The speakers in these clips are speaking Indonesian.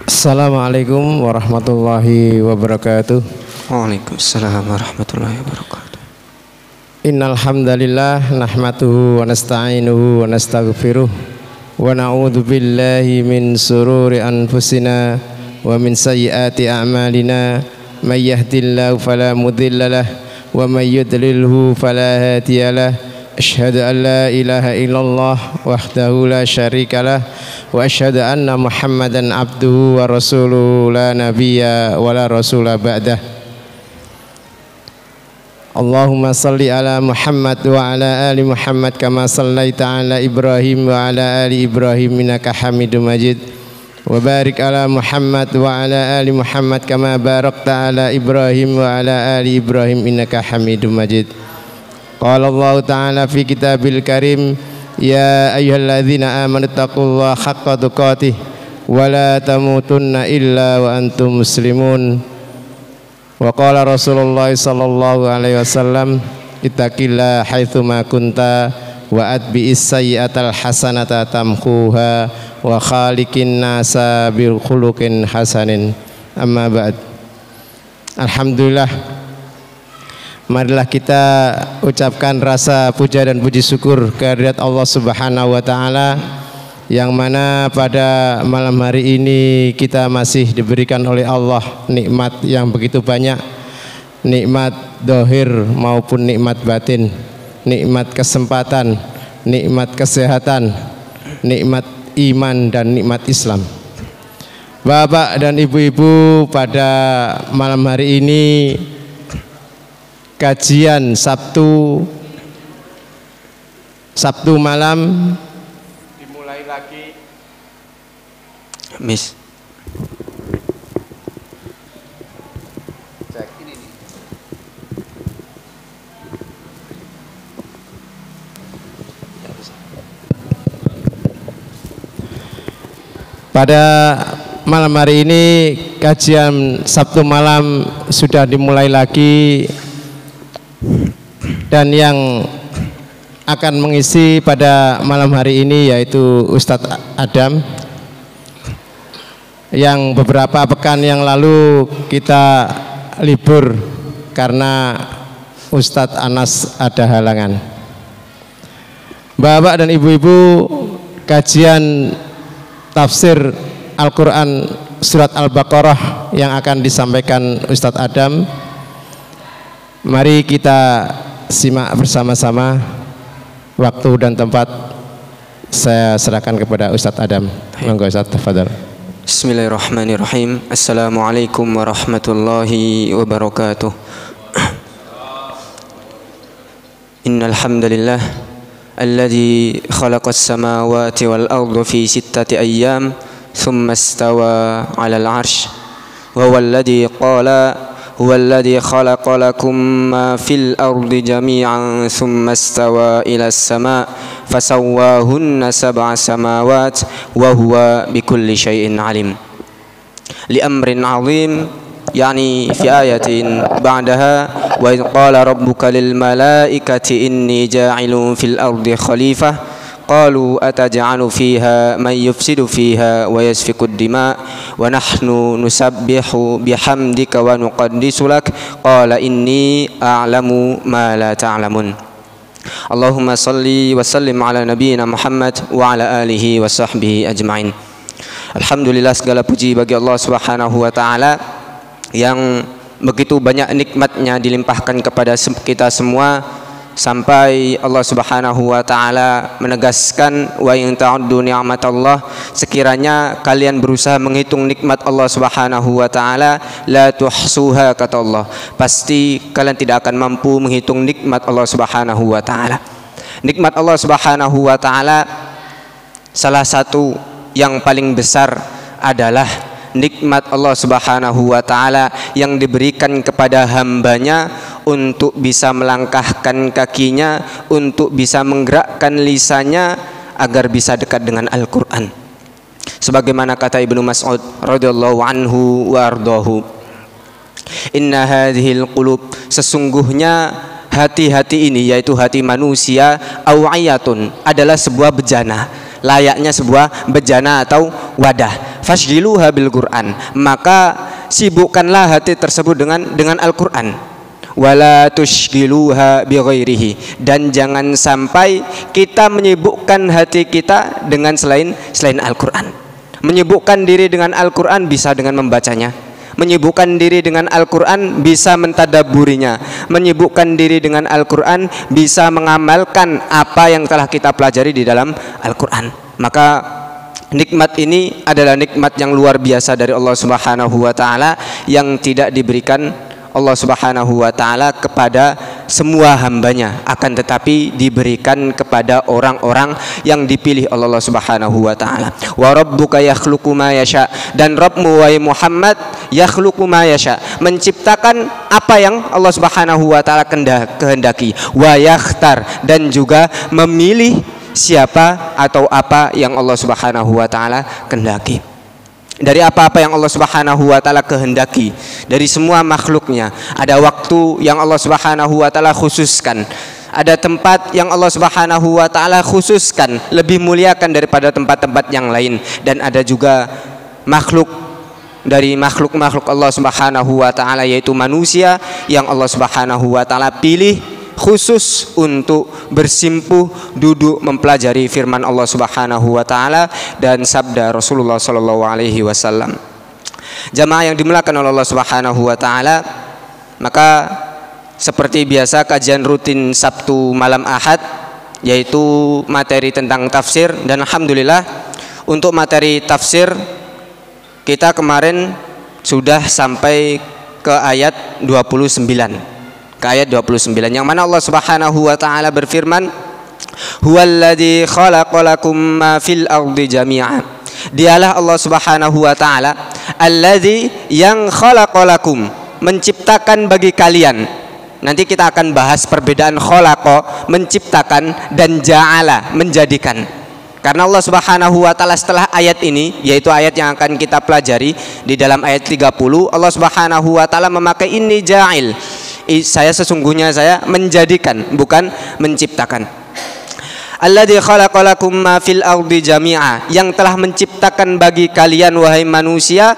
Assalamualaikum warahmatullahi wabarakatuh. Waalaikumsalam warahmatullahi wabarakatuh. Innal hamdalillah nahmaduhu wa nasta'inuhu wa nastaghfiruh wa na'udzu billahi min sururi anfusina wa min sayyiati a'malina may yahdihillahu fala mudhillalah wa may yudlilhu fala hadiyalah. Asyhadu an la ilaha illallah wahdahu la syarikalah wa asyhadu anna Muhammadan abduhu wa rasuluhu la nabiyya wa la rasula ba'dah. Allahumma salli ala Muhammad wa ala ali Muhammad kama sallaita ala Ibrahim wa ala ali Ibrahim innaka Hamidum Majid. Wa barik ala Muhammad wa ala ali Muhammad kama barakta ala Ibrahim wa ala ali Ibrahim innaka Hamidum Majid. Qala Allah Ta'ala fi kitabil karim, ya ayyuhalladzina amanu taqullaha haqqa tuqatih wa la tamutunna illa wa antum muslimun. Wa qala Rasulullah sallallahu alaihi wasallam, ittaqillaha haitsu ma kunta wa atbi'is sayyi'atal hasanata tamhuha wa khaliqin nasa bil khuluqin hasanin. Amma ba'd. Alhamdulillah, marilah kita ucapkan rasa puja dan puji syukur kehadirat Allah Subhanahu wa taala, yang mana pada malam hari ini kita masih diberikan oleh Allah nikmat yang begitu banyak, nikmat dohir maupun nikmat batin, nikmat kesempatan, nikmat kesehatan, nikmat iman dan nikmat Islam. Bapak dan ibu-ibu, pada malam hari ini kajian Sabtu malam dimulai lagi. Miss. Cek ini nih. Pada malam hari ini kajian Sabtu malam sudah dimulai lagi, dan yang akan mengisi pada malam hari ini yaitu Ustadz Adam, yang beberapa pekan yang lalu kita libur karena Ustadz Anas ada halangan. Bapak dan ibu-ibu, kajian tafsir Al-Quran surat Al-Baqarah yang akan disampaikan Ustadz Adam, mari kita simak bersama-sama. Waktu dan tempat saya serahkan kepada Ustadz Adam. Monggo Ustadz, tafadhol. Bismillahirrahmanirrahim. Assalamualaikum warahmatullahi wabarakatuh. Innal hamdalillah alladzi khalaqas samawati wal arda fi sittati ayyam thumma istawa 'alal 'arsy wa huwal ladzi qala huwa alladzi khalaqa lakum ma fil ardi jami'an thumma istawa ilas sama' fasawwahunna sab'a samawat wa huwa bikulli syai'in 'alim. Li amrin 'azim, yani fi ayatin ba'daha, wa idh qala rabbuka lil malaikati inni ja'ilun fil ardi khalifah qalu ataj'alu fiha man yufsidu fiha wa yasfiku ad-dima' wa nahnu nusabbihu bihamdika wa nuqaddisu lak qala inni a'lamu ma la ta'lamun. Allahumma salli wa sallim ala nabiyyina Muhammad wa ala alihi wa sahbihi ajma'in. Alhamdulillah, segala puji bagi Allah Subhanahu wa taala yang begitu banyak nikmatnya dilimpahkan kepada kita semua, sampai Allah Subhanahu wa taala menegaskan, wa in ta'uddu ni'matallah, sekiranya kalian berusaha menghitung nikmat Allah Subhanahu wa taala, la tuhsuha, kata Allah, pasti kalian tidak akan mampu menghitung nikmat Allah Subhanahu wa taala. Nikmat Allah Subhanahu wa taala salah satu yang paling besar adalah nikmat Allah Subhanahu wa taala yang diberikan kepada hambanya untuk bisa melangkahkan kakinya, untuk bisa menggerakkan lisannya agar bisa dekat dengan Al-Quran. Sebagaimana kata Ibnu Mas'ud radhiyallahu anhu wa ardahu, inna hadhil qulub, sesungguhnya hati-hati ini, yaitu hati manusia, aw'iyatun, adalah sebuah bejana, layaknya sebuah bejana atau wadah. fashghiluha bil Qur'an, maka sibukkanlah hati tersebut dengan Al-Qur'an. Wala tushghiluha bi ghairihi, dan jangan sampai kita menyibukkan hati kita dengan selain Al-Qur'an. Menyibukkan diri dengan Al-Qur'an bisa dengan membacanya, menyibukkan diri dengan Al-Qur'an bisa mentadabburinya, menyibukkan diri dengan Al-Qur'an bisa mengamalkan apa yang telah kita pelajari di dalam Al-Qur'an. Maka nikmat ini adalah nikmat yang luar biasa dari Allah Subhanahu wa taala yang tidak diberikan Allah Subhanahu wa taala kepada semua hambanya, akan tetapi diberikan kepada orang-orang yang dipilih oleh Allah Subhanahu wa taala. Wa rabbuka yakhluqu ma yasha, dan Rabbmu wahai Muhammad yakhluqu ma yasha, menciptakan apa yang Allah Subhanahu wa taala kehendaki. Wa yakhtar, dan juga memilih siapa atau apa yang Allah Subhanahu wa taala kehendaki. Dari apa-apa yang Allah Subhanahu wa taala kehendaki dari semua makhluknya, ada waktu yang Allah Subhanahu wa taala khususkan, ada tempat yang Allah Subhanahu wa taala khususkan lebih muliakan daripada tempat-tempat yang lain, dan ada juga makhluk dari makhluk-makhluk Allah Subhanahu wa taala yaitu manusia yang Allah Subhanahu wa taala pilih khusus untuk bersimpuh duduk mempelajari firman Allah Subhanahu wa taala dan sabda Rasulullah sallallahu alaihi wasallam. Jamaah yang dimuliakan oleh Allah Subhanahu wa taala, maka seperti biasa kajian rutin Sabtu malam Ahad yaitu materi tentang tafsir, dan alhamdulillah untuk materi tafsir kita kemarin sudah sampai ke ayat 29. Ke ayat 29 yang mana Allah Subhanahu wa taala berfirman, huwallazi khalaqalakum ma fil ardi jami'a. Dialah Allah Subhanahu wa taala allazi yang khalaqalakum, menciptakan bagi kalian. Nanti kita akan bahas perbedaan khalaqa, menciptakan, dan ja'ala, menjadikan. Karena Allah Subhanahu wa taala setelah ayat ini, yaitu ayat yang akan kita pelajari di dalam ayat 30, Allah Subhanahu wa taala memakai inni ja'il, sesungguhnya saya menjadikan, bukan menciptakan. Alladzi khalaqalakum ma fil ardi jami'a, yang telah menciptakan bagi kalian wahai manusia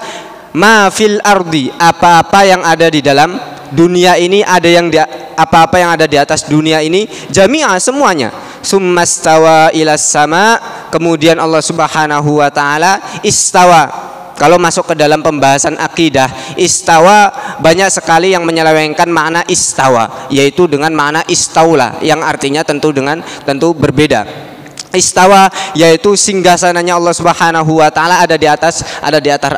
ma fil ardi, apa-apa yang ada di dalam dunia ini, ada yang apa-apa yang ada di atas dunia ini, jami'a, semuanya. Summastawa ilas sama, kemudian Allah Subhanahu wa taala istawa. Kalau masuk ke dalam pembahasan akidah, istawa banyak sekali yang menyelewengkan makna istawa, yaitu dengan makna istaula, yang artinya tentu berbeda. Istawa yaitu singgasananya Allah Subhanahu wa taala ada di atas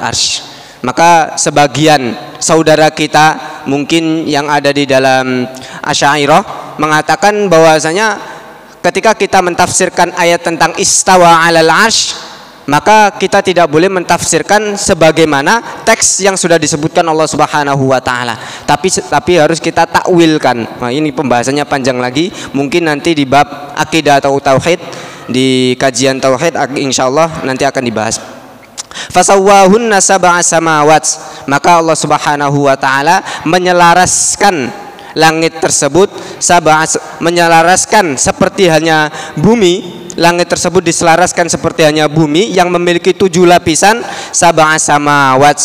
arsy. Maka sebagian saudara kita mungkin yang ada di dalam Asy'ariyah mengatakan bahwasanya ketika kita mentafsirkan ayat tentang istawa 'alal 'arsy, maka kita tidak boleh mentafsirkan sebagaimana teks yang sudah disebutkan Allah Subhanahu wa taala, tapi harus kita takwilkan. Nah, ini pembahasannya panjang lagi, mungkin nanti di bab akidah atau tauhid, di kajian tauhid insyaallah nanti akan dibahas. Fasawwahunna sab'a samawat, maka Allah Subhanahu wa taala menyelaraskan langit tersebut, menyelaraskan seperti hanya bumi. Langit tersebut diselaraskan seperti hanya bumi yang memiliki 7 lapisan, sab'a samawat,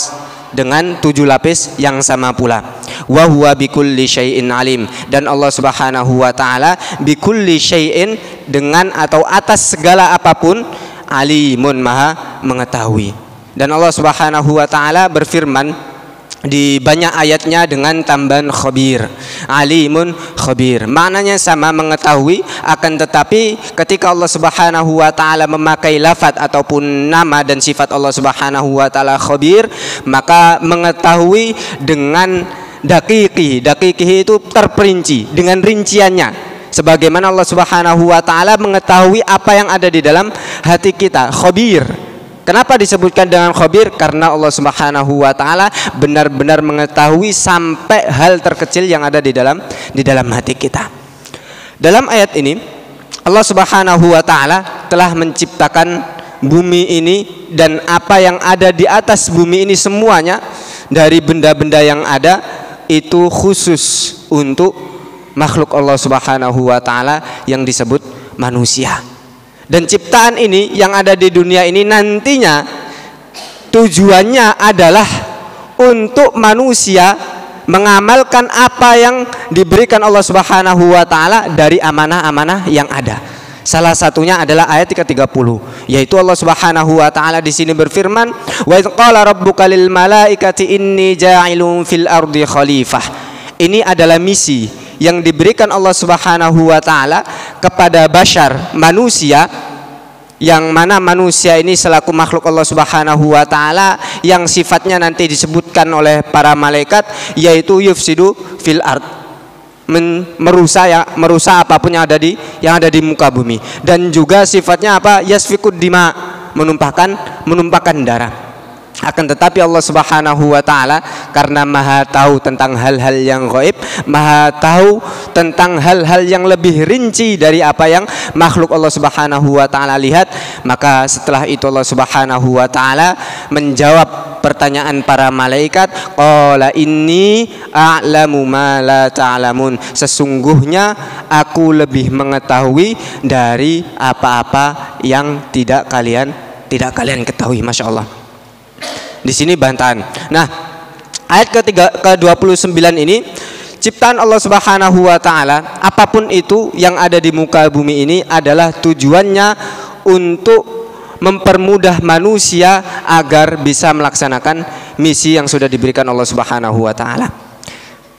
dengan 7 lapis yang sama pula. Wa huwa bikulli syai'in alim, dan Allah Subhanahu wa taala bikulli syai'in, dengan atau atas segala apapun, alimun, maha mengetahui. Dan Allah Subhanahu wa taala berfirman di banyak ayatnya dengan tambahan khabir, alimun khabir, maknanya sama, mengetahui, akan tetapi ketika Allah Subhanahu wa taala memakai lafaz ataupun nama dan sifat Allah Subhanahu wa taala khabir, maka mengetahui dengan daqiqi itu terperinci dengan rinciannya, sebagaimana Allah Subhanahu wa taala mengetahui apa yang ada di dalam hati kita. Khabir, kenapa disebutkan dengan khabir? Karena Allah Subhanahu wa taala benar-benar mengetahui sampai hal terkecil yang ada di dalam hati kita. Dalam ayat ini Allah Subhanahu wa taala telah menciptakan bumi ini dan apa yang ada di atas bumi ini semuanya dari benda-benda yang ada itu khusus untuk makhluk Allah Subhanahu wa taala yang disebut manusia. Dan ciptaan ini yang ada di dunia ini nantinya tujuannya adalah untuk manusia mengamalkan apa yang diberikan Allah Subhanahu wa taala dari amanah-amanah yang ada. Salah satunya adalah ayat ke-30, yaitu Allah Subhanahu wa taala di sini berfirman, "Wa idz qala rabbuka lil malaikati inni ja'ilun fil ardi khalifah." Ini adalah misi yang diberikan Allah Subhanahu wa taala kepada bashar, manusia, yang mana manusia ini selaku makhluk Allah Subhanahu wa taala yang sifatnya nanti disebutkan oleh para malaikat, yaitu yufsidu fil ard, merusak apapun yang ada di muka bumi, dan juga sifatnya apa? Yasfikud dima, menumpahkan darah. Akan tetapi Allah Subhanahu wa taala karena Maha tahu tentang hal-hal yang gaib, Maha tahu tentang hal-hal yang lebih rinci dari apa yang makhluk Allah Subhanahu wa taala lihat, maka setelah itu Allah Subhanahu wa taala menjawab pertanyaan para malaikat, qala inni a'lamu ma la ta'lamun, sesungguhnya aku lebih mengetahui dari apa-apa yang tidak kalian ketahui. Masya Allah. Di sini bantahan. Nah, ayat ke-29 ini ciptaan Allah Subhanahu wa taala, apapun itu yang ada di muka bumi ini adalah tujuannya untuk mempermudah manusia agar bisa melaksanakan misi yang sudah diberikan Allah Subhanahu wa taala.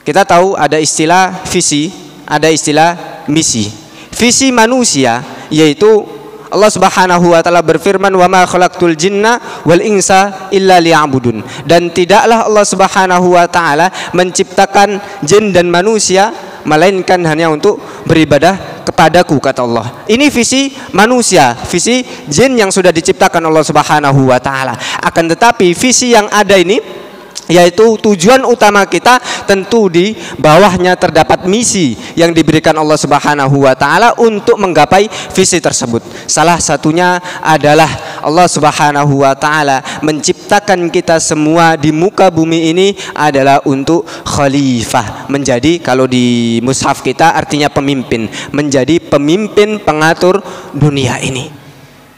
Kita tahu ada istilah visi, ada istilah misi. Visi manusia yaitu Allah Subhanahu wa taala berfirman, "Wa ma khalaqtul jinna wal insa illa liya'budun." Dan tidaklah Allah Subhanahu wa taala menciptakan jin dan manusia melainkan hanya untuk beribadah kepadaku, kata Allah. Ini visi manusia, visi jin yang sudah diciptakan Allah Subhanahu wa taala. Akan tetapi visi yang ada ini, yaitu tujuan utama kita, tentu di bawahnya terdapat misi yang diberikan Allah Subhanahu wa taala untuk menggapai visi tersebut. Salah satunya adalah Allah Subhanahu wa taala menciptakan kita semua di muka bumi ini adalah untuk khalifah, menjadi, kalau di mushaf kita artinya pemimpin, menjadi pemimpin pengatur dunia ini.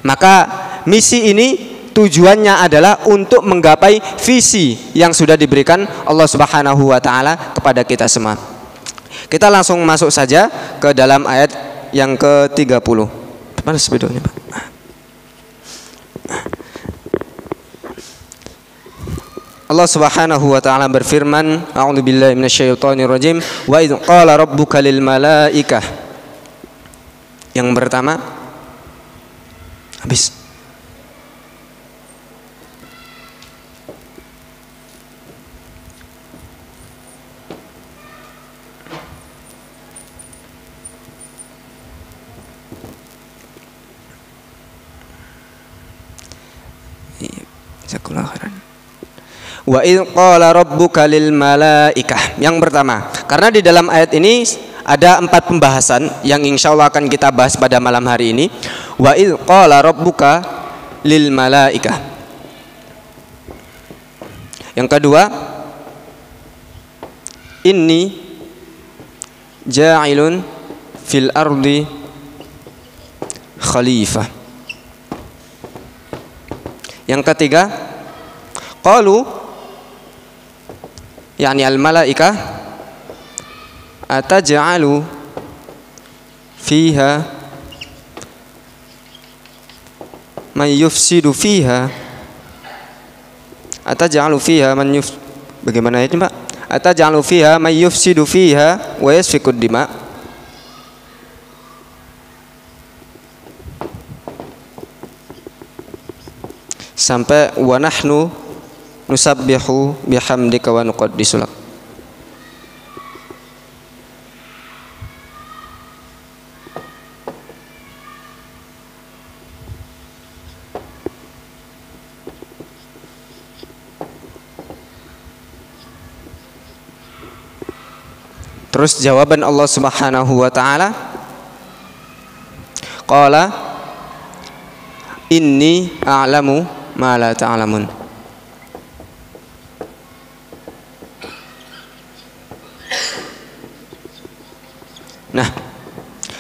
Maka misi ini tujuannya adalah untuk menggapai visi yang sudah diberikan Allah Subhanahu wa taala kepada kita semua. Kita langsung masuk saja ke dalam ayat yang ke-30. Mana spidolnya, Pak? Allah Subhanahu wa taala berfirman, a'udzubillahi minasyaitonirrajim, wa idz qala rabbuka lil malaikah. Yang pertama habis. Wa idz qala rabbuka lil malaikah. Yang pertama, karena di dalam ayat ini ada 4 pembahasan yang insya Allah akan kita bahas pada malam hari ini. Wa idz qala rabbuka lil malaikah. Yang kedua, inni ja'ilun fil ardi khalifah. Yang ketiga, qalu, yakni al-malaikah, ataj'alu fiha man yufsidu fiha, ataj'alu fiha man bagaimana itu, Pak? Ataj'alu fiha man yufsidu fiha wa yasfikud dima. Sampai wa nahnu nusabbihu bihamdika wa nuqaddisu lak. Terus jawaban Allah Subhanahu wa taala, qala inni a'lamu ma la ta'lamun. Nah,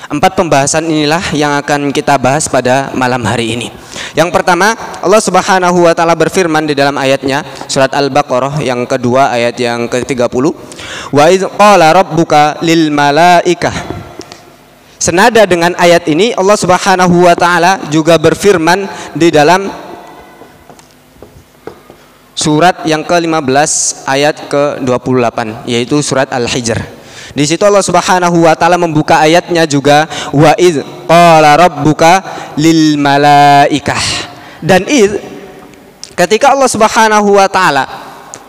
4 pembahasan inilah yang akan kita bahas pada malam hari ini. Yang pertama, Allah Subhanahu wa taala berfirman di dalam ayatnya surat Al-Baqarah yang kedua ayat yang ke-30, wa idz qala rabbuka lil malaikah. Senada dengan ayat ini Allah Subhanahu wa taala juga berfirman di dalam surat yang ke-15 ayat ke-28, yaitu surat Al-Hijr. Di situ Allah Subhanahu wa taala membuka ayatnya juga, wa idz qala rabbuka lil malaikah. Dan id, ketika Allah Subhanahu wa taala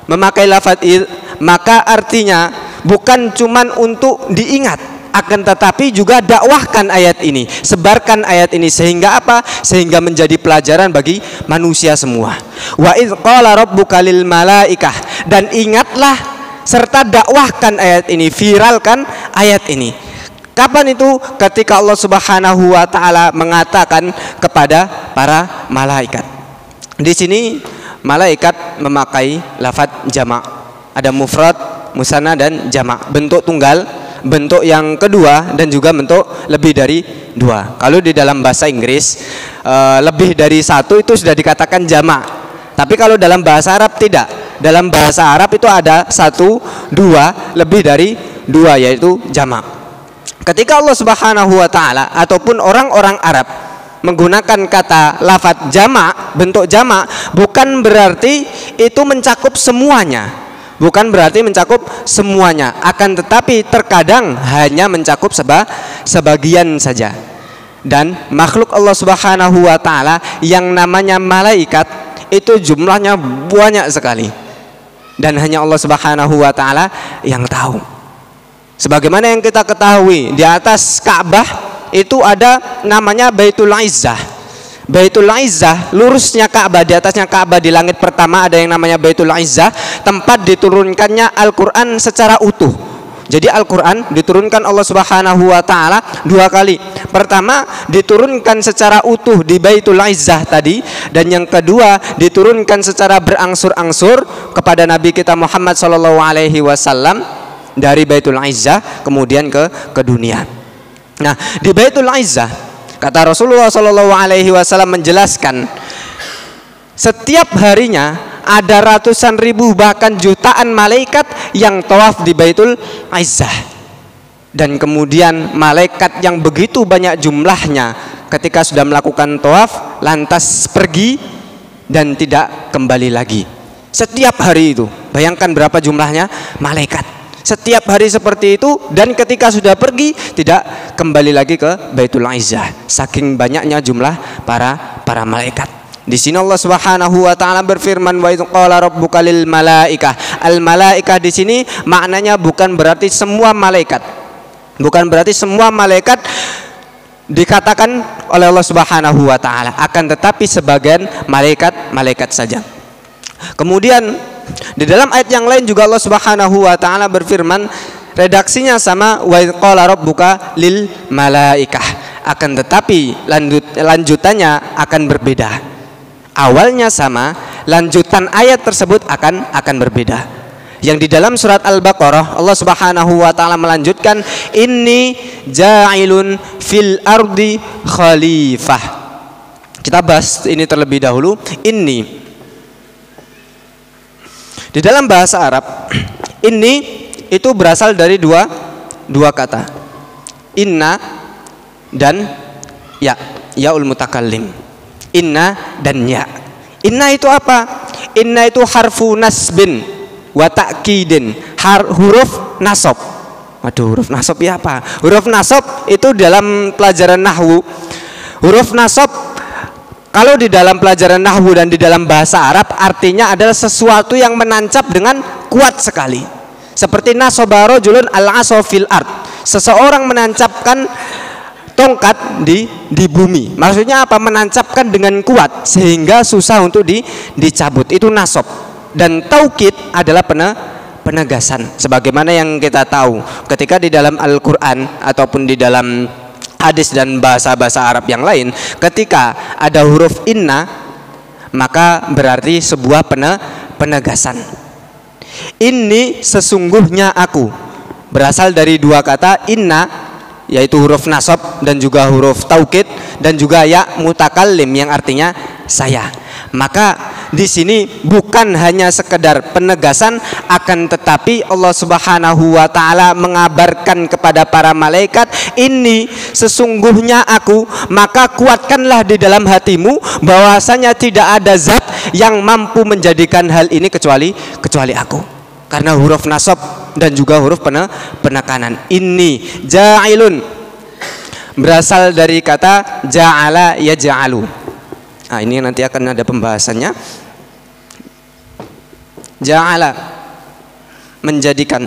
memakai lafaz id, maka artinya bukan cuman untuk diingat, akan tetapi juga dakwahkan ayat ini, sebarkan ayat ini, sehingga apa? Sehingga menjadi pelajaran bagi manusia semua. Wa idz qala rabbuka lil malaikah, dan ingatlah serta dakwahkan ayat ini, viralkan ayat ini. Kapan itu? Ketika Allah Subhanahu wa taala mengatakan kepada para malaikat. Di sini malaikat memakai lafaz jamak. Ada mufrad, musanna dan jamak. Bentuk tunggal, bentuk yang kedua, dan juga bentuk lebih dari dua. Kalau di dalam bahasa Inggris lebih dari satu itu sudah dikatakan jamak. Tapi kalau dalam bahasa Arab tidak. Dalam bahasa Arab itu ada satu, dua, lebih dari dua, yaitu jamak. Ketika Allah Subhanahu wa taala ataupun orang-orang Arab menggunakan kata lafaz jamak, bentuk jamak, bukan berarti itu mencakup semuanya. Bukan berarti mencakup semuanya, akan tetapi terkadang hanya mencakup sebagian saja. Dan makhluk Allah Subhanahu wa taala yang namanya malaikat itu jumlahnya banyak sekali. Dan hanya Allah Subhanahu wa taala yang tahu. Sebagaimana yang kita ketahui, di atas Ka'bah itu ada namanya Baitul Izzah. Baitul Izzah, lurusnya Ka'bah, di atasnya Ka'bah di langit pertama ada yang namanya Baitul Izzah, tempat diturunkannya Al-Qur'an secara utuh. Jadi Al-Quran diturunkan Allah Subhanahu wa taala dua kali. Pertama diturunkan secara utuh di Baitul Izzah tadi, dan yang kedua diturunkan secara berangsur-angsur kepada Nabi kita Muhammad sallallahu alaihi wasallam dari Baitul Izzah kemudian ke dunia. Nah, di Baitul Izzah kata Rasulullah sallallahu alaihi wasallam menjelaskan, setiap harinya ada ratusan ribu bahkan jutaan malaikat yang tawaf di Baitul Izzah. Dan kemudian malaikat yang begitu banyak jumlahnya ketika sudah melakukan tawaf lantas pergi dan tidak kembali lagi. Setiap hari itu, bayangkan berapa jumlahnya malaikat. Setiap hari seperti itu, dan ketika sudah pergi tidak kembali lagi ke Baitul Izzah. Saking banyaknya jumlah para malaikat. Di sini Allah Subhanahu wa taala berfirman, wa idz qala rabbuka lil malaikah. Al malaikah di sini maknanya bukan berarti semua malaikat. Bukan berarti semua malaikat dikatakan oleh Allah Subhanahu wa taala, akan tetapi sebagian malaikat saja. Kemudian di dalam ayat yang lain juga Allah Subhanahu wa taala berfirman, redaksinya sama, wa idz qala rabbuka lil malaikah. Akan tetapi lanjutannya akan berbeda. Awalnya sama, lanjutan ayat tersebut akan berbeda. Yang di dalam surat Al-Baqarah Allah Subhanahu wa taala melanjutkan, inni ja'ilun fil ardi khalifah. Kita bahas ini terlebih dahulu. Inni di dalam bahasa Arab, ini itu berasal dari dua kata, inna dan yaul mutakallim. Inna dan ya. Inna itu apa? Inna itu harfu nasbin wa ta'kidin, huruf nasab. Waduh, huruf nasab ya apa? Huruf nasab itu dalam pelajaran nahwu. Huruf nasab kalau di dalam pelajaran nahwu dan di dalam bahasa Arab artinya adalah sesuatu yang menancap dengan kuat sekali. Seperti nasaba rajulun al-'asa fil ard. Seseorang menancapkan tongkat di bumi. Maksudnya apa? Menancapkan dengan kuat sehingga susah untuk dicabut. Itu nasab. Dan taukid adalah penegasan. Sebagaimana yang kita tahu ketika di dalam Al-Qur'an ataupun di dalam hadis dan bahasa-bahasa Arab yang lain, ketika ada huruf inna maka berarti sebuah penegasan. Ini sesungguhnya aku, berasal dari dua kata inna, yaitu huruf nasab dan juga huruf taukid, dan juga ya mutakallim yang artinya saya. Maka di sini bukan hanya sekedar penegasan, akan tetapi Allah Subhanahu wa taala mengabarkan kepada para malaikat, ini sesungguhnya aku, maka kuatkanlah di dalam hatimu bahwasanya tidak ada zat yang mampu menjadikan hal ini kecuali aku. Karena huruf nasab dan juga huruf penekanan. Ini ja'ilun berasal dari kata ja'ala yaj'alu. Nah, ini nanti akan ada pembahasannya. Ja'ala menjadikan.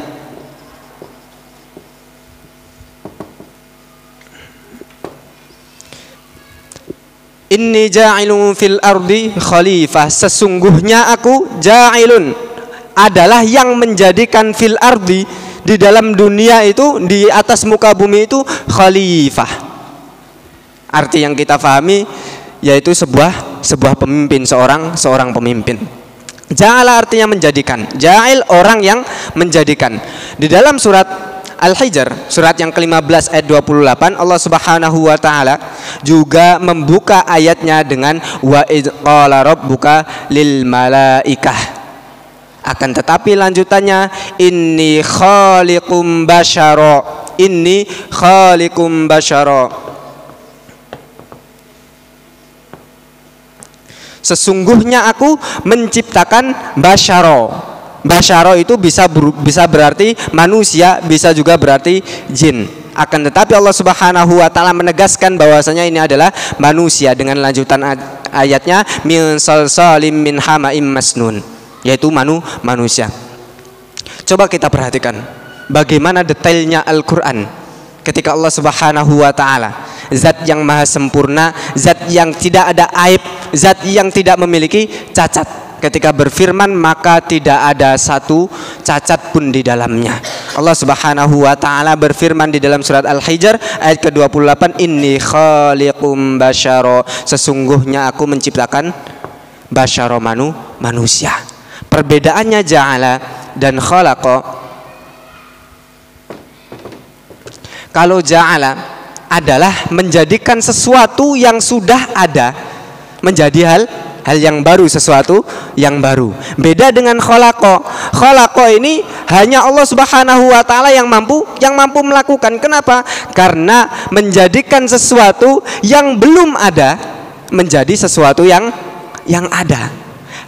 Inni ja'ilun fil ardi khalifah. Sesungguhnya aku ja'ilun adalah yang menjadikan fil ardi di dalam dunia itu, di atas muka bumi itu khalifah. Arti yang kita pahami yaitu sebuah pemimpin, seorang pemimpin. Ja'ala artinya menjadikan. Ja'il orang yang menjadikan. Di dalam surat Al-Hijr, surat yang ke-15 ayat 28, Allah Subhanahu wa taala juga membuka ayatnya dengan wa idz qala rabbuka lil malaikah. Akan tetapi lanjutannya inni khaliqum basyara. Inni khaliqum basyara. Sesungguhnya aku menciptakan basyara. Basyara itu bisa berarti manusia, bisa juga berarti jin. Akan tetapi Allah Subhanahu wa taala menegaskan bahwasanya ini adalah manusia dengan lanjutan ayatnya min salsalim min hamaim masnun, yaitu manusia. Coba kita perhatikan bagaimana detailnya Al-Qur'an ketika Allah Subhanahu wa taala, zat yang maha sempurna, zat yang tidak ada aib, zat yang tidak memiliki cacat, ketika berfirman maka tidak ada satu cacat pun di dalamnya. Allah Subhanahu wa taala berfirman di dalam surat Al-Hijr ayat ke-28, inni khaliqum basyara. Sesungguhnya aku menciptakan basyara manusia. Perbedaannya ja'ala dan khalaqa. Kalau ja'ala adalah menjadikan sesuatu yang sudah ada menjadi hal yang baru, sesuatu yang baru. Beda dengan khalaqa. Khalaqa ini hanya Allah Subhanahu wa taala yang mampu melakukan. Kenapa? Karena menjadikan sesuatu yang belum ada menjadi sesuatu yang ada.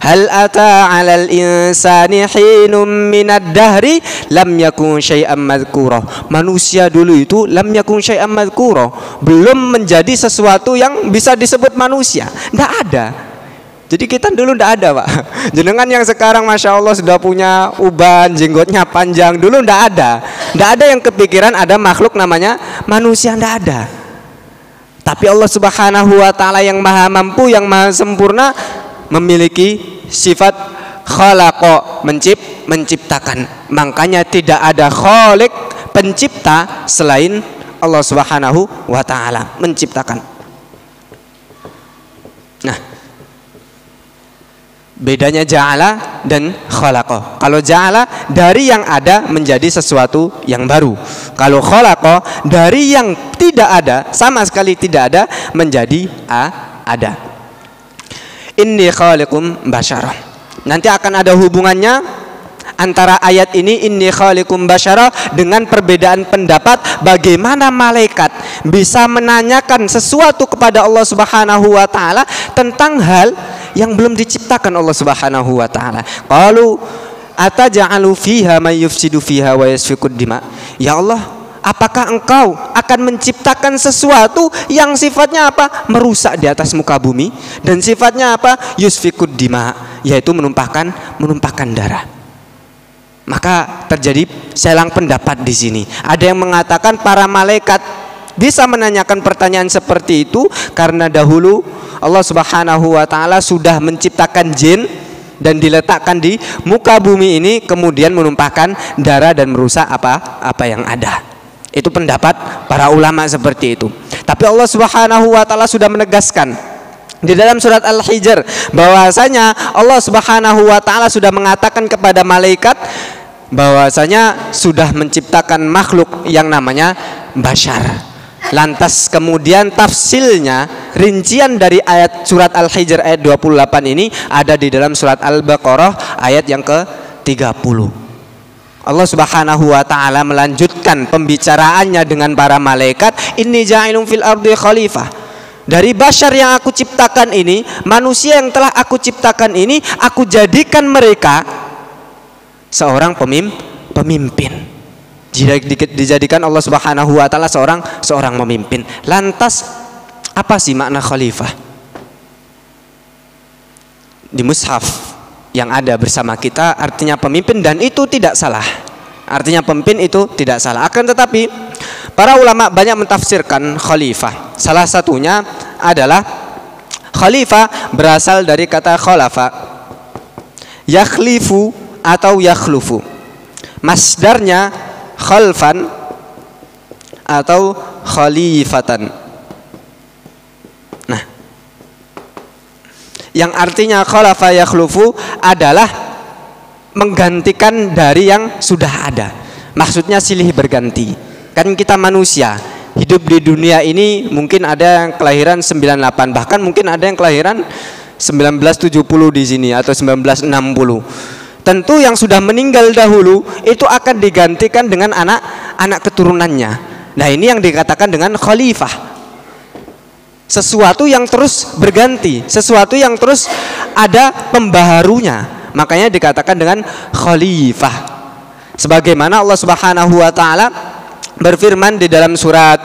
Hal ata 'alal insani hinum minad dahri lam yakun syai'an madhkura. Manusia dulu itu lam yakun syai'an madhkura, belum menjadi sesuatu yang bisa disebut manusia. Tidak ada. Jadi kita dulu tidak ada, Pak. Jenengan yang sekarang Masya Allah sudah punya uban, jenggotnya panjang, dulu tidak ada. Tidak ada yang kepikiran ada makhluk namanya manusia, tidak ada. Tapi Allah Subhanahu wa taala yang maha mampu, yang maha sempurna, memiliki sifat khalaqa, menciptakan. Makanya tidak ada khaliq, pencipta, selain Allah Subhanahu wa taala menciptakan. Nah, bedanya ja'ala dan khalaqa. Kalau ja'ala dari yang ada menjadi sesuatu yang baru. Kalau khalaqa dari yang tidak ada, sama sekali tidak ada, menjadi ada. Inni khaliqum basyara. Nanti akan ada hubungannya antara ayat ini inni khaliqum basyara dengan perbedaan pendapat bagaimana malaikat bisa menanyakan sesuatu kepada Allah Subhanahu wa taala tentang hal yang belum diciptakan Allah Subhanahu wa taala. Qalu ataj'alu fiha may yufsidu fiha wa yasfikud dima. Ya Allah, apakah engkau akan menciptakan sesuatu yang sifatnya apa? Merusak di atas muka bumi, dan sifatnya apa? Yusfikud dima, yaitu menumpahkan darah. Maka terjadi selang pendapat di sini. Ada yang mengatakan para malaikat bisa menanyakan pertanyaan seperti itu karena dahulu Allah Subhanahu wa taala sudah menciptakan jin dan diletakkan di muka bumi ini, kemudian menumpahkan darah dan merusak apa yang ada. Itu pendapat para ulama seperti itu. Tapi Allah Subhanahu wa taala sudah menegaskan di dalam surat Al-Hijr bahwasanya Allah Subhanahu wa taala sudah mengatakan kepada malaikat bahwasanya sudah menciptakan makhluk yang namanya basyar. Lantas kemudian tafsilnya, rincian dari ayat surat Al-Hijr ayat 28 ini ada di dalam surat Al-Baqarah ayat yang ke-30. Allah Subhanahu wa taala melanjutkan pembicaraannya dengan para malaikat, inni ja'ilun fil ardi khalifah. Dari bashar yang aku ciptakan ini, manusia yang telah aku ciptakan ini, aku jadikan mereka seorang pemimpin. Dijadikan Allah Subhanahu wa taala seorang pemimpin. Lantas apa sih makna khalifah? Di mushaf yang ada bersama kita artinya pemimpin, dan itu tidak salah. Artinya pemimpin itu tidak salah. Akan tetapi para ulama banyak mentafsirkan khalifah. Salah satunya adalah khalifah berasal dari kata khalafa, yakhlifu atau yakhlufu. Masdarnya khalfan atau khalifatan. Nah, yang artinya khalafa yakhlufu adalah menggantikan dari yang sudah ada. Maksudnya silih berganti. Kan kita manusia hidup di dunia ini, mungkin ada yang kelahiran 98, bahkan mungkin ada yang kelahiran 1970 di sini atau 1960. Tentu yang sudah meninggal dahulu itu akan digantikan dengan anak keturunannya. Nah, ini yang dikatakan dengan khalifah. Sesuatu yang terus berganti, sesuatu yang terus ada pembaharunya. Makanya dikatakan dengan khalifah. Sebagaimana Allah Subhanahu wa taala berfirman di dalam surat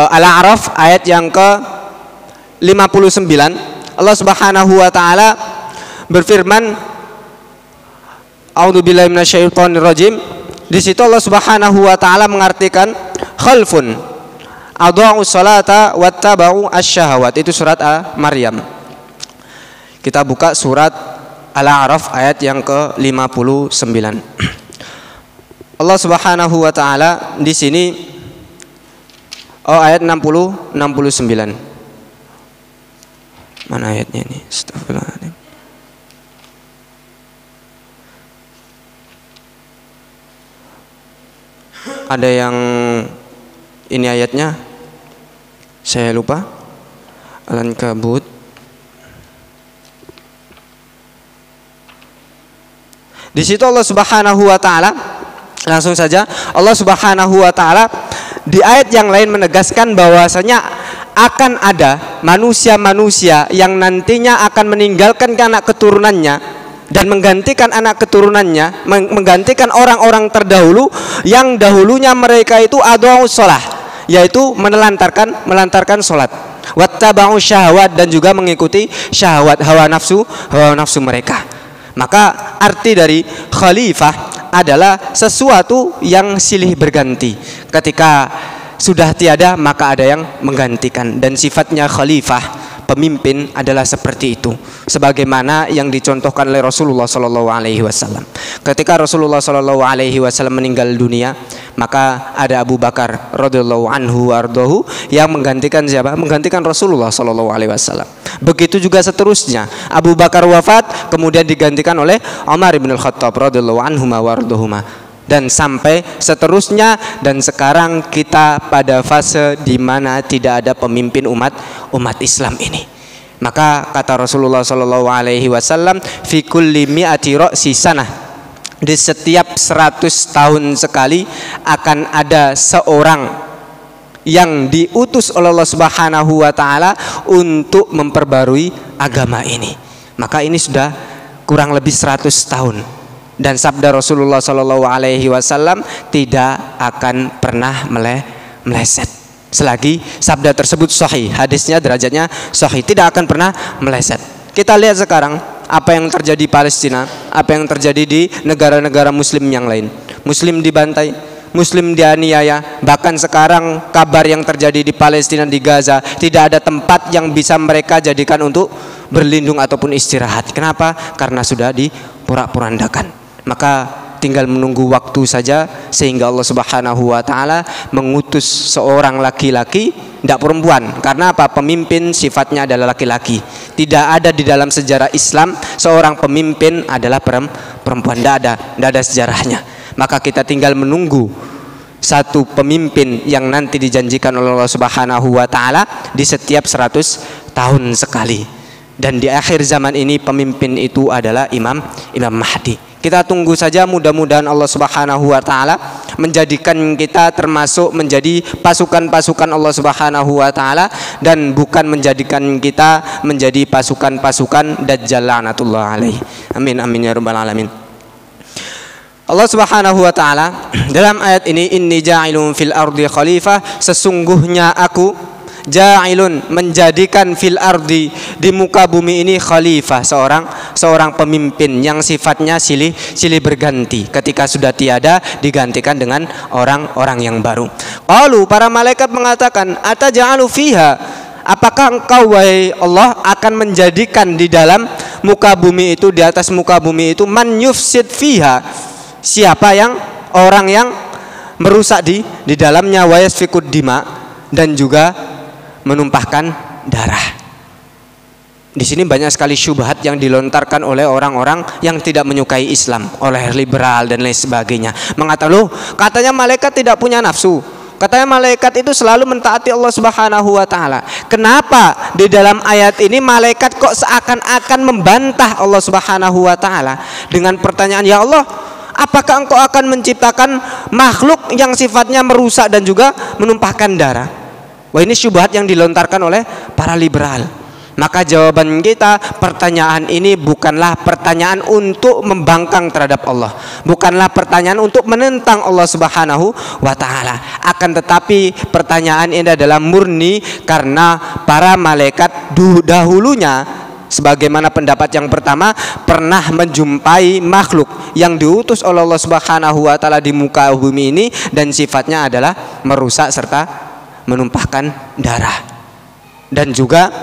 Al-A'raf ayat yang ke-59. Allah Subhanahu wa taala berfirman, A'udzubillahi minasyaitonirrajim. Di situ Allah Subhanahu wa taala mengartikan khalfun adha'u sholata wattaba'u asyahawat. Itu surat Maryam. Kita buka surat Al-A'raf ayat yang ke-59. Allah Subhanahu wa taala di sini ayat 69. Mana ayatnya ini? Astagfirullahaladzim. Ada yang ini ayatnya saya lupa. Al-Ankabut. Di situ Allah Subhanahu wa taala, langsung saja Allah Subhanahu wa taala di ayat yang lain menegaskan bahwasanya akan ada manusia-manusia yang nantinya akan meninggalkan anak keturunannya dan menggantikan anak keturunannya, menggantikan orang-orang terdahulu yang dahulunya mereka itu adha'us shalah, yaitu melantarkan salat, wattaba'u syahwat, dan juga mengikuti syahwat, hawa nafsu mereka. Maka arti dari khalifah adalah sesuatu yang silih berganti. Ketika sudah tiada maka ada yang menggantikan, dan sifatnya khalifah pemimpin adalah seperti itu, sebagaimana yang dicontohkan oleh Rasulullah Shallallahu Alaihi Wasallam. Ketika Rasulullah Shallallahu Alaihi Wasallam meninggal dunia, maka ada Abu Bakar radhiyallahu anhu wardohu yang menggantikan siapa? Menggantikan Rasulullah Shallallahu Alaihi Wasallam. Begitu juga seterusnya, Abu Bakar wafat, kemudian digantikan oleh Umar bin Al-Khattab radhiyallahu anhu wardohuma, dan sampai seterusnya. Dan sekarang kita pada fase di mana tidak ada pemimpin umat Islam ini. Maka kata Rasulullah Shallallahu Alaihi Wasallam, fi kulli mi'ati ra'si sanah, di setiap 100 tahun sekali akan ada seorang yang diutus oleh Allah Subhanahu wa taala untuk memperbarui agama ini. Maka ini sudah kurang lebih 100 tahun. Dan sabda Rasulullah Shallallahu Alaihi Wasallam tidak akan pernah meleset selagi sabda tersebut sahih, hadisnya derajatnya sahih, tidak akan pernah meleset. Kita lihat sekarang apa yang terjadi di Palestina, apa yang terjadi di negara-negara Muslim yang lain. Muslim dibantai, Muslim dianiaya. Bahkan sekarang kabar yang terjadi di Palestina, di Gaza, tidak ada tempat yang bisa mereka jadikan untuk berlindung ataupun istirahat. Kenapa? Karena sudah diporak-porandakan. Maka tinggal menunggu waktu saja sehingga Allah Subhanahu wa taala mengutus seorang laki-laki, tidak perempuan. Karena apa? Pemimpin sifatnya adalah laki-laki. Tidak ada di dalam sejarah Islam seorang pemimpin adalah perempuan. Tidak ada sejarahnya. Maka kita tinggal menunggu satu pemimpin yang nanti dijanjikan oleh Allah Subhanahu wa taala di setiap 100 tahun sekali. Dan di akhir zaman ini pemimpin itu adalah Imam Mahdi. Kita tunggu saja, mudah-mudahan Allah Subhanahu wa taala menjadikan kita termasuk menjadi pasukan-pasukan Allah Subhanahu wa taala dan bukan menjadikan kita menjadi pasukan-pasukan Dajjal laknatullah alaihi. Amin amin ya rabbal alamin. Allah Subhanahu wa taala dalam ayat ini, inni ja'ilun fil ardi khalifah, sesungguhnya aku ja'ilun menjadikan fil ardi di muka bumi ini khalifah, seorang pemimpin yang sifatnya silih berganti, ketika sudah tiada digantikan dengan orang-orang yang baru. Qalu, para malaikat mengatakan, ataj'alu fiha, apakah engkau wahai Allah akan menjadikan di dalam muka bumi itu, di atas muka bumi itu, man yufsid fiha, siapa yang orang yang merusak di dalamnya, wa yasfikud dima, dan juga menumpahkan darah. Di sini banyak sekali syubhat yang dilontarkan oleh orang-orang yang tidak menyukai Islam, oleh liberal dan lain sebagainya. Mengatakan, loh, katanya malaikat tidak punya nafsu, katanya malaikat itu selalu mentaati Allah Subhanahu wa taala. Kenapa di dalam ayat ini malaikat kok seakan-akan membantah Allah Subhanahu wa taala dengan pertanyaan, ya Allah, apakah engkau akan menciptakan makhluk yang sifatnya merusak dan juga menumpahkan darah? Wah, ini syubhat yang dilontarkan oleh para liberal. Maka jawaban kita, pertanyaan ini bukanlah pertanyaan untuk membangkang terhadap Allah, bukanlah pertanyaan untuk menentang Allah Subhanahu wa taala. Akan tetapi pertanyaan ini adalah murni karena para malaikat dahulunya, sebagaimana pendapat yang pertama, pernah menjumpai makhluk yang diutus oleh Allah Subhanahu wa taala di muka bumi ini dan sifatnya adalah merusak serta menumpahkan darah. Dan juga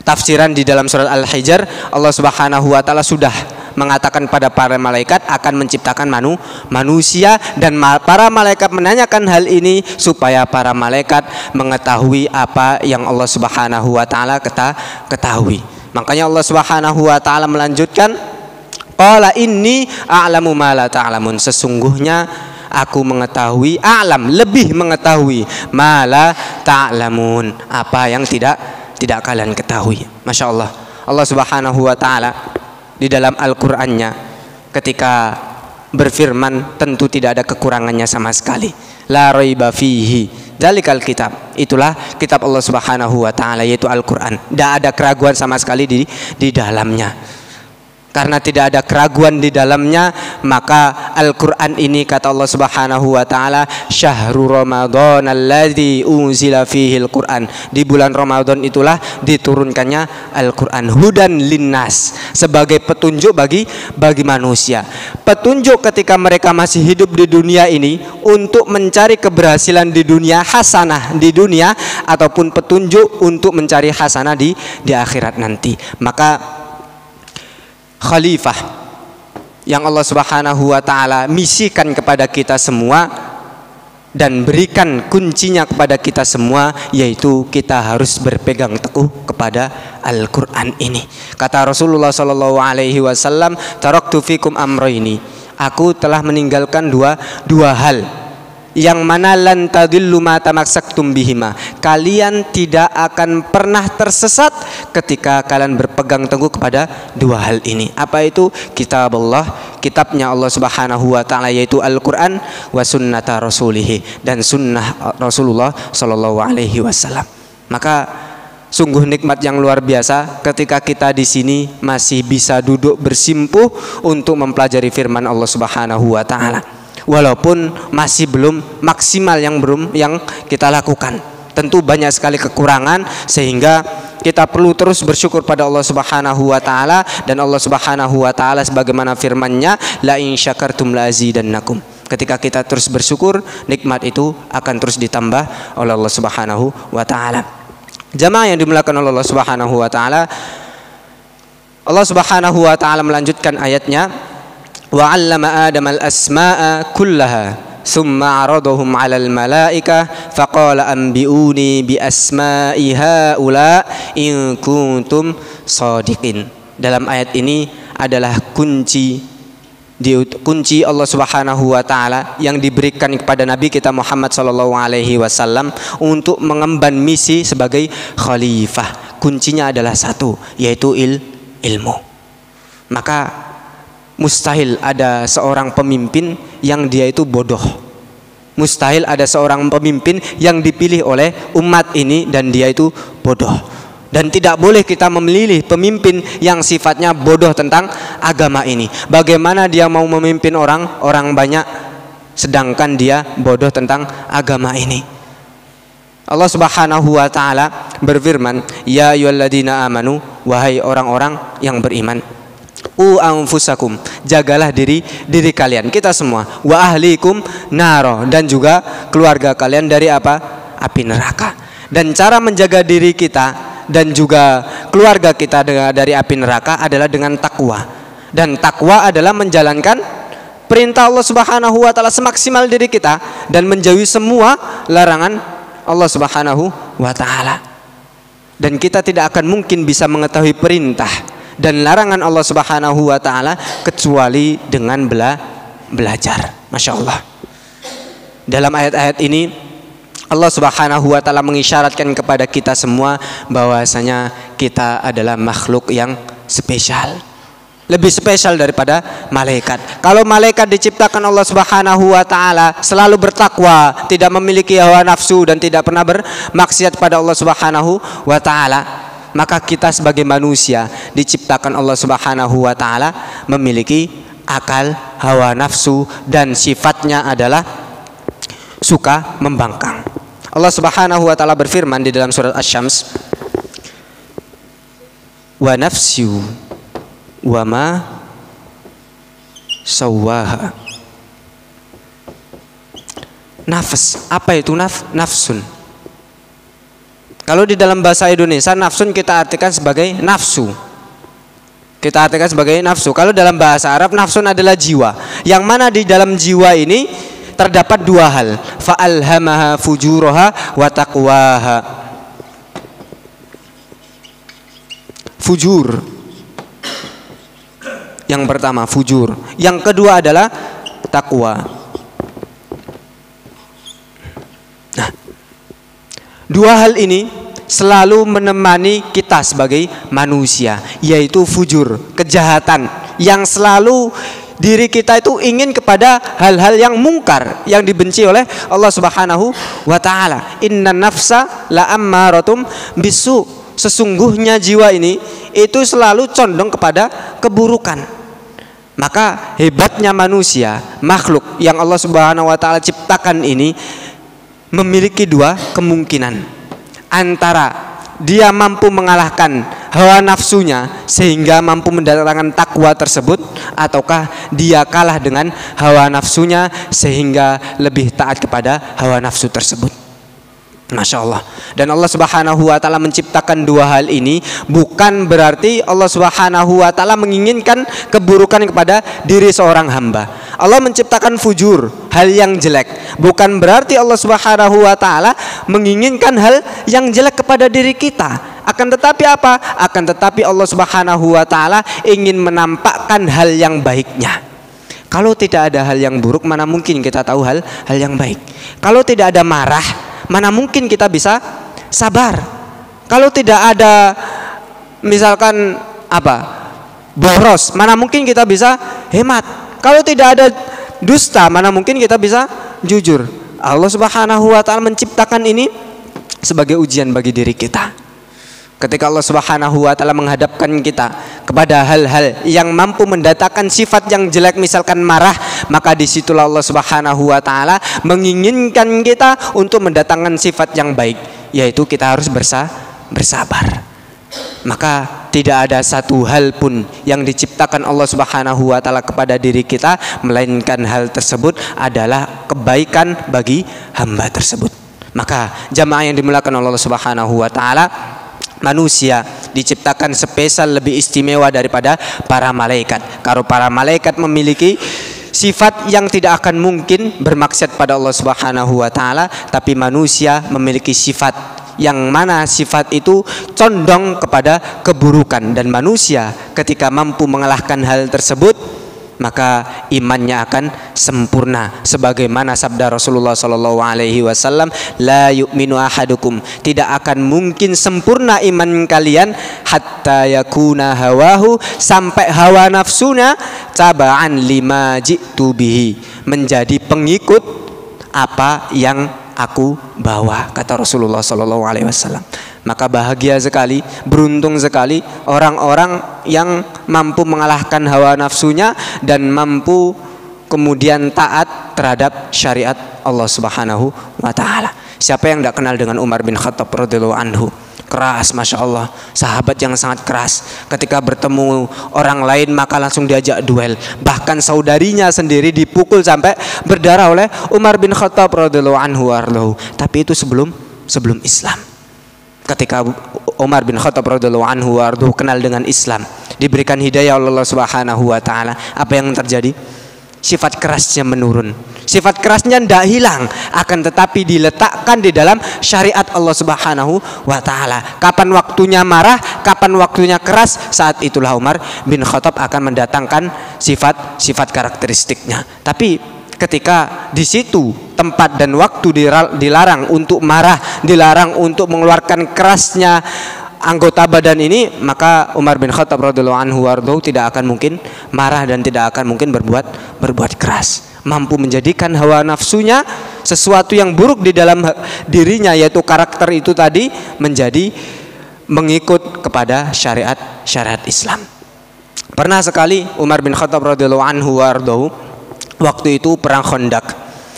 tafsiran di dalam surat Al-Hijr, Allah Subhanahu wa taala sudah mengatakan pada para malaikat akan menciptakan manusia, dan para malaikat menanyakan hal ini supaya para malaikat mengetahui apa yang Allah Subhanahu wa taala ketahui. Makanya Allah Subhanahu wa taala melanjutkan, qala inni a'lamu ma la ta'lamun, sesungguhnya aku mengetahui, a'lam, lebih mengetahui, mala ta'lamun, apa yang tidak kalian ketahui. Masya Allah, Allah Subhanahu wa ta'ala di dalam Al-Qur'annya ketika berfirman tentu tidak ada kekurangannya sama sekali. La raiba fihi dzalikal kitab, itulah kitab Allah Subhanahu wa ta'ala, yaitu Al-Qur'an. Tidak ada keraguan sama sekali di dalamnya. Karena tidak ada keraguan di dalamnya, maka Al-Quran ini, kata Allah Subhanahu wa ta'ala, syahrul Ramadan alladzi unzila fihi Al-Quran, di bulan Ramadan itulah diturunkannya Al-Quran, hudan linnas, sebagai petunjuk bagi manusia, petunjuk ketika mereka masih hidup di dunia ini untuk mencari keberhasilan di dunia, hasanah di dunia, ataupun petunjuk untuk mencari hasanah di akhirat nanti. Maka khalifah yang Allah Subhanahu wa ta'ala misikan kepada kita semua dan berikan kuncinya kepada kita semua, yaitu kita harus berpegang teguh kepada Al-Quran ini. Kata Rasulullah sallallahu alaihi wasallam, taraktu fikum amrayni, aku telah meninggalkan dua hal yang mana lan tadillu ma tamassaktum bihima, kalian tidak akan pernah tersesat ketika kalian berpegang teguh kepada dua hal ini. Apa itu? Kitab Allah, kitabnya Allah Subhanahu wa ta'ala, yaitu Al-Quran, wa sunnata rasulih, dan sunnah Rasulullah sallallahu alaihi wasallam. Maka sungguh nikmat yang luar biasa ketika kita di sini masih bisa duduk bersimpuh untuk mempelajari firman Allah Subhanahu wa ta'ala. Walaupun masih belum maksimal yang kita lakukan, tentu banyak sekali kekurangan, sehingga kita perlu terus bersyukur pada Allah Subhanahu wa ta'ala. Dan Allah Subhanahu wa ta'ala sebagaimana firman-Nya, la in syakartum la azidannakum, ketika kita terus bersyukur, nikmat itu akan terus ditambah oleh Allah Subhanahu wa ta'ala. Jamaah yang dimuliakan oleh Allah Subhanahu wa ta'ala, Allah Subhanahu wa ta'ala melanjutkan ayatnya, wa 'allama Adam al-asma'a kullaha thumma 'aradahum 'alal malaikah faqala anbi'uni bi asma'i haula in kuntum shadiqin. Dalam ayat ini adalah kunci kunci Allah Subhanahu wa taala yang diberikan kepada Nabi kita Muhammad sallallahu alaihi wasallam untuk mengemban misi sebagai khalifah. Kuncinya adalah satu, yaitu ilmu. Maka mustahil ada seorang pemimpin yang dia itu bodoh. Mustahil ada seorang pemimpin yang dipilih oleh umat ini dan dia itu bodoh. Dan tidak boleh kita memilih pemimpin yang sifatnya bodoh tentang agama ini. Bagaimana dia mau memimpin orang banyak sedangkan dia bodoh tentang agama ini? Allah Subhanahu wa taala berfirman, "Ya ayyuhalladzina amanu," wahai orang-orang yang beriman, anfusakum, jagalah diri kalian, kita semua, wa ahlikum naro, dan juga keluarga kalian dari apa? Api neraka. Dan cara menjaga diri kita dan juga keluarga kita dari api neraka adalah dengan takwa. Dan takwa adalah menjalankan perintah Allah Subhanahu wa taala semaksimal diri kita dan menjauhi semua larangan Allah Subhanahu wa taala. Dan kita tidak akan mungkin bisa mengetahui perintah dan larangan Allah Subhanahu wa taala kecuali dengan belajar. Masya Allah. Dalam ayat-ayat ini Allah Subhanahu wa taala mengisyaratkan kepada kita semua bahwasanya kita adalah makhluk yang spesial. Lebih spesial daripada malaikat. Kalau malaikat diciptakan Allah Subhanahu wa taala selalu bertakwa, tidak memiliki hawa nafsu dan tidak pernah bermaksiat pada Allah Subhanahu wa taala, maka kita sebagai manusia diciptakan Allah Subhanahu wa taala memiliki akal, hawa nafsu, dan sifatnya adalah suka membangkang. Allah Subhanahu wa taala berfirman di dalam surat Asy-Syams, "Wa nafsu wa ma sawwaha." Nafs, apa itu nafsun? Kalau di dalam bahasa Indonesia nafsun kita artikan sebagai nafsu. Kita artikan sebagai nafsu. Kalau dalam bahasa Arab nafsun adalah jiwa. Yang mana di dalam jiwa ini terdapat dua hal, fa'alhamaha fujuraha wa taqwaha. Fujur, yang pertama fujur, yang kedua adalah takwa. Nah, dua hal ini selalu menemani kita sebagai manusia, yaitu fujur, kejahatan yang selalu diri kita itu ingin kepada hal-hal yang mungkar, yang dibenci oleh Allah Subhanahu wa taala. Innan nafsa la ammaratum bisu. Sesungguhnya jiwa ini itu selalu condong kepada keburukan. Maka hebatnya manusia, makhluk yang Allah Subhanahu wa taala ciptakan ini memiliki dua kemungkinan. Antara dia mampu mengalahkan hawa nafsunya sehingga mampu mendatangkan takwa tersebut, ataukah dia kalah dengan hawa nafsunya sehingga lebih taat kepada hawa nafsu tersebut. Masya Allah. Dan Allah Subhanahu wa taala menciptakan dua hal ini bukan berarti Allah Subhanahu wa taala menginginkan keburukan kepada diri seorang hamba. Allah menciptakan fujur, hal yang jelek, bukan berarti Allah Subhanahu wa taala menginginkan hal yang jelek kepada diri kita. Akan tetapi apa? Akan tetapi Allah Subhanahu wa taala ingin menampakkan hal yang baiknya. Kalau tidak ada hal yang buruk, mana mungkin kita tahu hal yang baik. Kalau tidak ada marah, mana mungkin kita bisa sabar. Kalau tidak ada misalkan boros, mana mungkin kita bisa hemat. Kalau tidak ada dusta, mana mungkin kita bisa jujur. Allah Subhanahu wa taala menciptakan ini sebagai ujian bagi diri kita. Ketika Allah Subhanahu wa taala menghadapkan kita kepada hal-hal yang mampu mendatangkan sifat yang jelek, misalkan marah, maka disitulah Allah Subhanahu wa taala menginginkan kita untuk mendatangkan sifat yang baik, yaitu kita harus bersabar. Maka tidak ada satu hal pun yang diciptakan Allah Subhanahu wa taala kepada diri kita melainkan hal tersebut adalah kebaikan bagi hamba tersebut. Maka jamaah yang dimuliakan Allah Subhanahu wa taala, manusia diciptakan spesial lebih istimewa daripada para malaikat. Kalau para malaikat memiliki sifat yang tidak akan mungkin bermaksiat pada Allah Subhanahu wa taala, tapi manusia memiliki sifat yang mana sifat itu condong kepada keburukan, dan manusia ketika mampu mengalahkan hal tersebut, maka imannya akan sempurna. Sebagaimana sabda Rasulullah sallallahu alaihi wasallam, la yu'minu ahadukum, tidak akan mungkin sempurna iman kalian hatta yakuna hawahu, sampai hawa nafsunya taba'an lima ji'tu bihi, menjadi pengikut apa yang aku bawa, kata Rasulullah sallallahu alaihi wasallam. Maka bahagia sekali, beruntung sekali orang-orang yang mampu mengalahkan hawa nafsunya dan mampu kemudian taat terhadap syariat Allah Subhanahu wa taala. Siapa yang tidak kenal dengan Umar bin Khattab radhiyallahu anhu? Keras, masya Allah, sahabat yang sangat keras. Ketika bertemu orang lain maka langsung diajak duel. Bahkan saudarinya sendiri dipukul sampai berdarah oleh Umar bin Khattab radhiyallahu anhu. Tapi itu sebelum Islam. Ketika Umar bin Khattab radhiyallahu anhu kenal dengan Islam, diberikan hidayah oleh Allah Subhanahu wa taala, apa yang terjadi? Sifat kerasnya menurun. Sifat kerasnya tidak hilang, akan tetapi diletakkan di dalam syariat Allah Subhanahu wa taala. Kapan waktunya marah, kapan waktunya keras, saat itulah Umar bin Khattab akan mendatangkan sifat karakteristiknya. Tapi ketika di situ tempat dan waktu dilarang untuk marah, dilarang untuk mengeluarkan kerasnya anggota badan ini, maka Umar bin Khattab radhiyallahu anhu tidak akan mungkin marah dan tidak akan mungkin berbuat keras. Mampu menjadikan hawa nafsunya, sesuatu yang buruk di dalam dirinya yaitu karakter itu tadi, menjadi mengikut kepada syariat Islam. Pernah sekali Umar bin Khattab radhiyallahu anhu waktu itu perang Khandaq,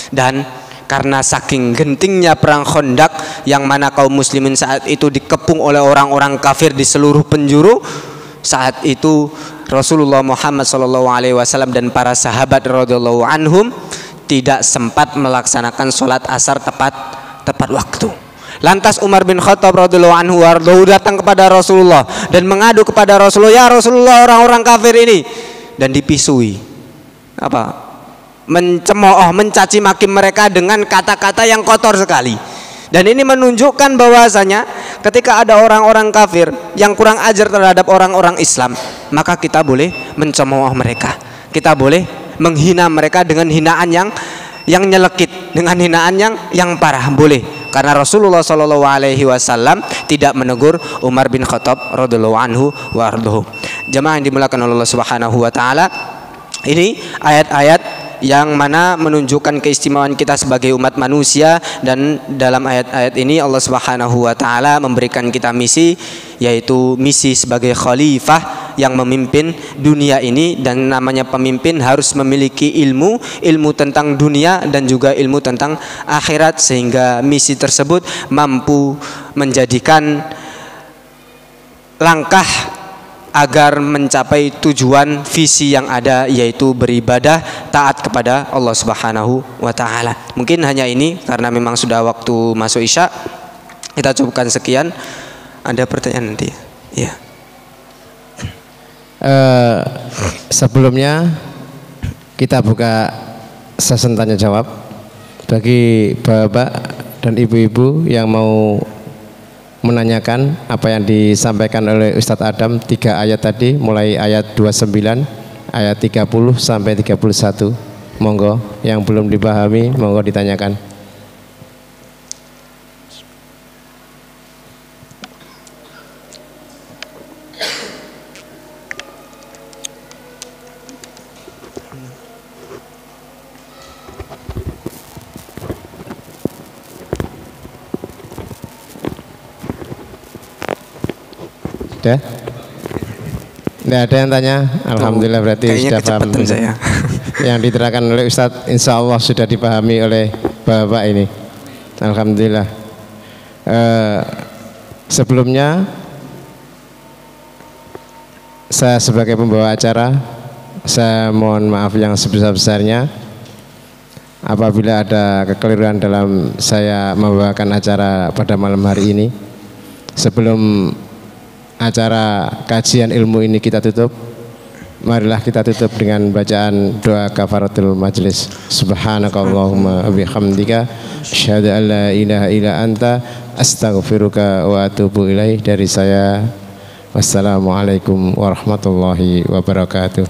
dan karena saking gentingnya perang Khandaq yang mana kaum muslimin saat itu dikepung oleh orang-orang kafir di seluruh penjuru, saat itu Rasulullah Muhammad SAW dan para sahabat radhiyallahu anhum tidak sempat melaksanakan sholat asar tepat waktu. Lantas Umar bin Khattab radhiyallahu anhu datang kepada Rasulullah dan mengadu kepada Rasulullah, ya Rasulullah, orang-orang kafir ini, dan dipisui, mencemooh, mencaci maki mereka dengan kata-kata yang kotor sekali. Dan ini menunjukkan bahwasanya ketika ada orang-orang kafir yang kurang ajar terhadap orang-orang Islam, maka kita boleh mencemooh mereka, kita boleh menghina mereka dengan hinaan yang nyelekit, dengan hinaan yang parah, boleh. Karena Rasulullah SAW tidak menegur Umar bin Khattab radhiyallahu anhu warḍahu. Jemaah yang dimuliakan Allah Subhanahu wa taala, ini ayat-ayat yang mana menunjukkan keistimewaan kita sebagai umat manusia, dan dalam ayat-ayat ini Allah Subhanahu wa taala memberikan kita misi, yaitu misi sebagai khalifah yang memimpin dunia ini. Dan namanya pemimpin harus memiliki ilmu tentang dunia dan juga ilmu tentang akhirat, sehingga misi tersebut mampu menjadikan langkah agar mencapai tujuan visi yang ada, yaitu beribadah taat kepada Allah Subhanahu wa taala. Mungkin hanya ini karena memang sudah waktu masuk Isya. Kita cukupkan sekian. Ada pertanyaan nanti? Ya. Sebelumnya kita buka sesi tanya jawab bagi bapak dan ibu-ibu yang mau menanyakan apa yang disampaikan oleh Ustadz Adam, 3 ayat tadi, mulai ayat 29, ayat 30 sampai 31. Monggo, yang belum dipahami monggo ditanyakan. Sudah? Tidak ada yang tanya? Alhamdulillah, berarti sudah paham. Saya. Yang diterangkan oleh Ustadz insya Allah sudah dipahami oleh Bapak ini. Alhamdulillah. Sebelumnya saya sebagai pembawa acara, saya mohon maaf yang sebesar-besarnya apabila ada kekeliruan dalam saya membawakan acara pada malam hari ini. Sebelum acara kajian ilmu ini kita tutup, marilah kita tutup dengan bacaan doa kafaratul majlis. Subhanakallahumma bihamdika asyhadu an la ilaha illa anta astaghfiruka wa atubu ilaih. Dari saya, wassalamualaikum warahmatullahi wabarakatuh.